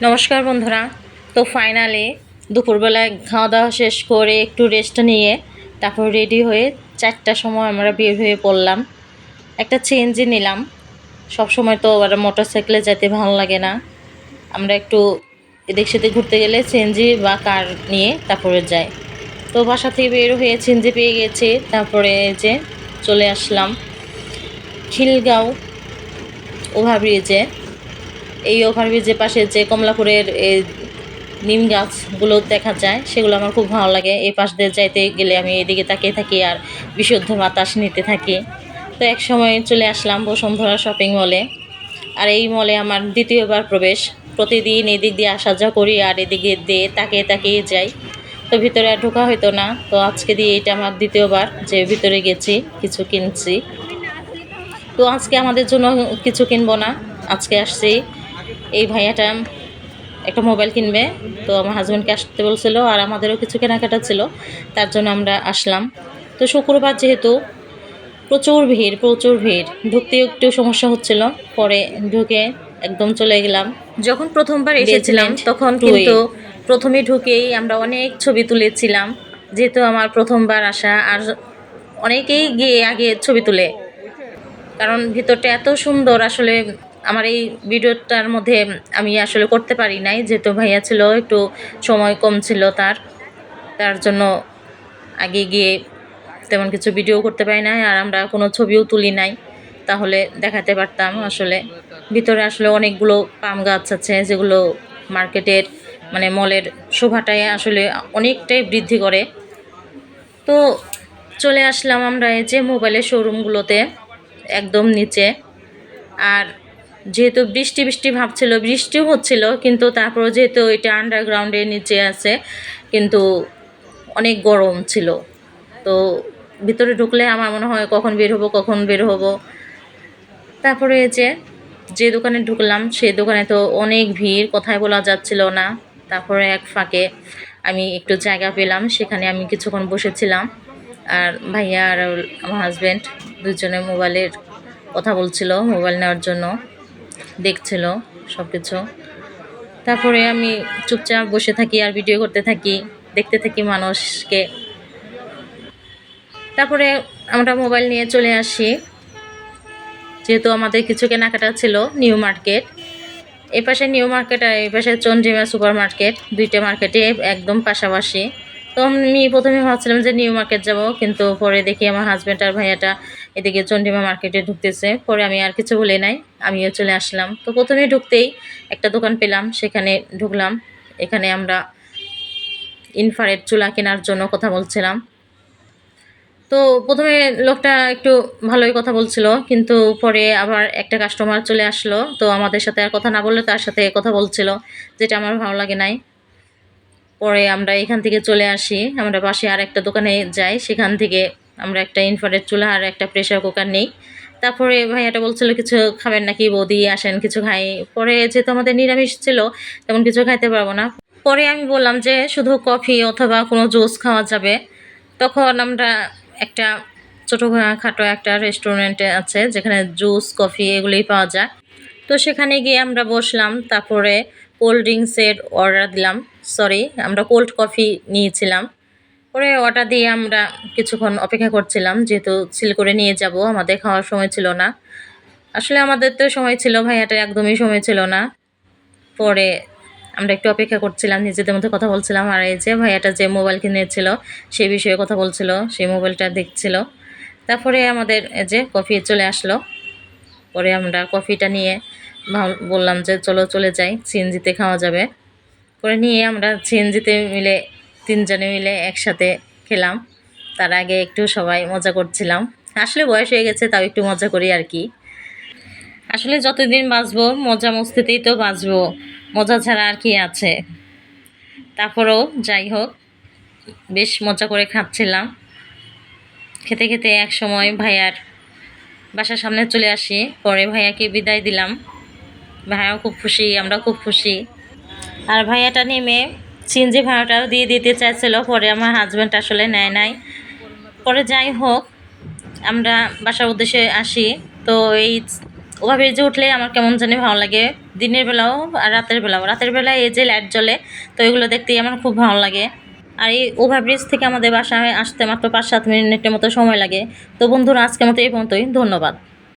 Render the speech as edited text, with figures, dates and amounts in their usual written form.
নমস্কার বন্ধুরা। তো ফাইনালি দুপুরবেলায় খাওয়া দাওয়া শেষ করে একটু রেস্ট নিয়ে তারপর রেডি হয়ে 4টার সময় আমরা বের হয়ে পড়লাম। একটা চেঞ্জই নিলাম। সব সময় তো আর মোটরসাইকেলে যেতে ভালো লাগে না। আমরা একটু এদিক সেদিক ঘুরতে গেলে চেঞ্জি বা কার নিয়ে তারপরে যাই। তো বাসা থেকে বের হয়ে চেঞ্জি পেয়ে গেছি, তারপরে যে চলে আসলাম খিলগাঁও ওভারব্রিজে। এই ওভারব্রিজের পাশে যে কমলাপুরের নিম গাছগুলো দেখা যায়, সেগুলো আমার খুব ভালো লাগে। এই পাশ দিয়ে যাইতে গেলে আমি এদিকে তাকিয়ে থাকি আর বিশুদ্ধ বাতাস নিতে থাকি। তো এক সময় চলে আসলাম বসুন্ধরা শপিং মলে। আর এই মলে আমার দ্বিতীয়বার প্রবেশ। প্রতিদিন এদিক দিয়ে আসা যাওয়া করি আর এদিকে দিয়ে তাকিয়ে তাকিয়ে যাই। তো ভিতরে আর ঢোকা হতো না। তো আজকে দিয়ে এটা আমার দ্বিতীয়বার যে ভিতরে গেছি, কিছু কিনছি। তো আজকে আমাদের জন্য কিছু কিনবো না, আজকে আসছি এই ভাইয়াটা একটা মোবাইল কিনবে। তো আমার হাজব্যান্ডকে আসতে বলছিল আর আমাদেরও কিছু কেনাকাটা ছিল, তার জন্য আমরা আসলাম। তো শুক্রবার যেহেতু প্রচুর ভিড়, ঢুকতেও একটু সমস্যা হচ্ছিল, পরে ঢুকে একদম চলে গেলাম। যখন প্রথমবার এসেছিলাম তখন কিন্তু প্রথমে ঢুকেই আমরা অনেক ছবি তুলেছিলাম, যেহেতু আমার প্রথমবার আসা। আর অনেকেই গিয়ে আগে ছবি তুলে, কারণ ভিতরটা এত সুন্দর। আসলে আমার এই ভিডিওটার মধ্যে আমি আসলে করতে পারি নাই, যেহেতু ভাইয়া ছিল, একটু সময় কম ছিল তার জন্য আগে গিয়ে তেমন কিছু ভিডিও করতে পারি নাই। আর আমরা কোনো ছবিও তুলি নাই, তাহলে দেখাতে পারতাম। আসলে ভিতরে আসলে অনেকগুলো পাম গাছ আছে, যেগুলো মার্কেটের মানে মলের শোভাটায় আসলে অনেকটাই বৃদ্ধি করে। তো চলে আসলাম আমরা এই যে মোবাইলের শোরুমগুলোতে, একদম নিচে। আর যেহেতু বৃষ্টি বৃষ্টি ভাব ছিল, বৃষ্টিও হচ্ছিল, কিন্তু তারপরও যেহেতু এটা আন্ডারগ্রাউন্ডের নিচে আছে, কিন্তু অনেক গরম ছিল। তো ভিতরে ঢুকলে আমার মনে হয় কখন বের হব। তারপরে যে দোকানে ঢুকলাম সেই দোকানে তো অনেক ভিড়, কথাই বলা যাচ্ছিল না। তারপরে এক ফাঁকে আমি একটু জায়গা পেলাম, সেখানে আমি কিছুক্ষণ বসেছিলাম। আর ভাইয়া আর আমার হাজব্যান্ড দুজনে মোবাইলের কথা বলছিল, মোবাইল নেওয়ার জন্য দেখছিল সব কিছু। তারপরে আমি চুপচাপ বসে থাকি আর ভিডিও করতে থাকি, দেখতে থাকি মানুষকে। তারপরে আমরা মোবাইল নিয়ে চলে আসি, যেহেতু আমাদের কিছু কেনাকাটা ছিল। নিউ মার্কেট, এই পাশে নিউ মার্কেট আর এই পাশে চন্দ্রিমা সুপার মার্কেট, দুইটা মার্কেটে একদম পাশাপাশি। তো আমি প্রথমে ভাবছিলাম যে নিউ মার্কেট যাব, কিন্তু পরে দেখি আমার হাজব্যান্ড আর ভাইয়াটা এদিকে চন্দ্রিমা মার্কেটে ঢুকতেছে। পরে আমি আর কিছু বলি নাই, আমিও চলে আসলাম। তো প্রথমে ঢুকতেই একটা দোকান পেলাম, সেখানে ঢুকলাম। এখানে আমরা ইনফ্রারেড চুলা কেনার জন্য কথা বলছিলাম। তো প্রথমে লোকটা একটু ভালোই কথা বলছিল, কিন্তু পরে আবার একটা কাস্টমার চলে আসলো। তো আমাদের সাথে আর কথা না বললে তার সাথে কথা বলছিল, যেটা আমার ভালো লাগে নাই। পরে আমরা এখান থেকে চলে আসি, আমরা পাশে আর একটা দোকানে যাই, সেখান থেকে আমরা একটা ইনফ্রারেড চুলা আর একটা প্রেসার কুকার নেই। তারপরে ভাইয়াটা বলছিল কিছু খাবেন নাকি বৌদি, আসেন কিছু খাই। পরে যেহেতু আমাদের নিরামিষ ছিল, তেমন কিছু খাইতে পারবো না। পরে আমি বললাম যে শুধু কফি অথবা কোনো জুস খাওয়া যাবে। তখন আমরা একটা ছোটোখাটো একটা রেস্টুরেন্টে আছে, যেখানে জুস কফি এগুলোই পাওয়া যায়। তো সেখানে গিয়ে আমরা বসলাম, তারপরে কোল্ড ড্রিঙ্কসের অর্ডার দিলাম। আমরা কোল্ড কফি নিয়েছিলাম। পরে অর্ডার দিয়ে আমরা কিছুক্ষণ অপেক্ষা করছিলাম, যেহেতু সিল করে নিয়ে যাব, আমাদের খাওয়ার সময় ছিল না। আসলে আমাদের তো সময় ছিল, ভাইয়াটার একদমই সময় ছিল না। পরে আমরা একটু অপেক্ষা করছিলাম, নিজেদের মধ্যে কথা বলছিলাম। আর এই যে ভাইয়াটা যে মোবাইল কিনেছিল সেই বিষয়ে কথা বলছিল, সেই মোবাইলটা দেখছিল। তারপরে আমাদের কফি চলে আসলো। পরে আমরা কফিটা নিয়ে বললাম যে চলে যাই, সিএনজিতে খাওয়া যাবে। পরে নিয়ে আমরা সিএনজিতে মিলে তিনজনে মিলে একসাথে খেলাম। তার আগে একটু সবাই মজা করছিলাম। আসলে বয়স হয়ে গেছে, তাও একটু মজা করি আর কি। আসলে যতদিন বাঁচবো মজা মস্তিতেই তো বাঁচবো, মজা ছাড়া আর কি আছে। তারপরেও যাই হোক, বেশ মজা করে খাচ্ছিলাম। খেতে খেতে এক সময় ভাইয়ার বাসার সামনে চলে আসি। পরে ভাইয়াকে বিদায় দিলাম। ভাইয়াও খুব খুশি, আমরা খুব খুশি। আর ভাইয়াটা নেমে সিএনজি ভাড়াটাও দিয়ে দিতে চাইছিল, পরে আমার হাজব্যান্ড আসলে নেয় নাই। পরে যাই হোক, আমরা বাসার উদ্দেশ্যে আসি। তো এই ওভারব্রিজে উঠলে আমার কেমন জানি ভালো লাগে, দিনের বেলাও আর রাতের বেলাও। রাতের বেলায় এই যে লাইট জ্বলে, তো এগুলো দেখতেই আমার খুব ভালো লাগে। আর এই ওভারব্রিজ থেকে আমাদের বাসায় আসতে মাত্র 5-7 মিনিটের মতো সময় লাগে। তো বন্ধুরা, আজকের মতো এই পর্যন্তই। ধন্যবাদ।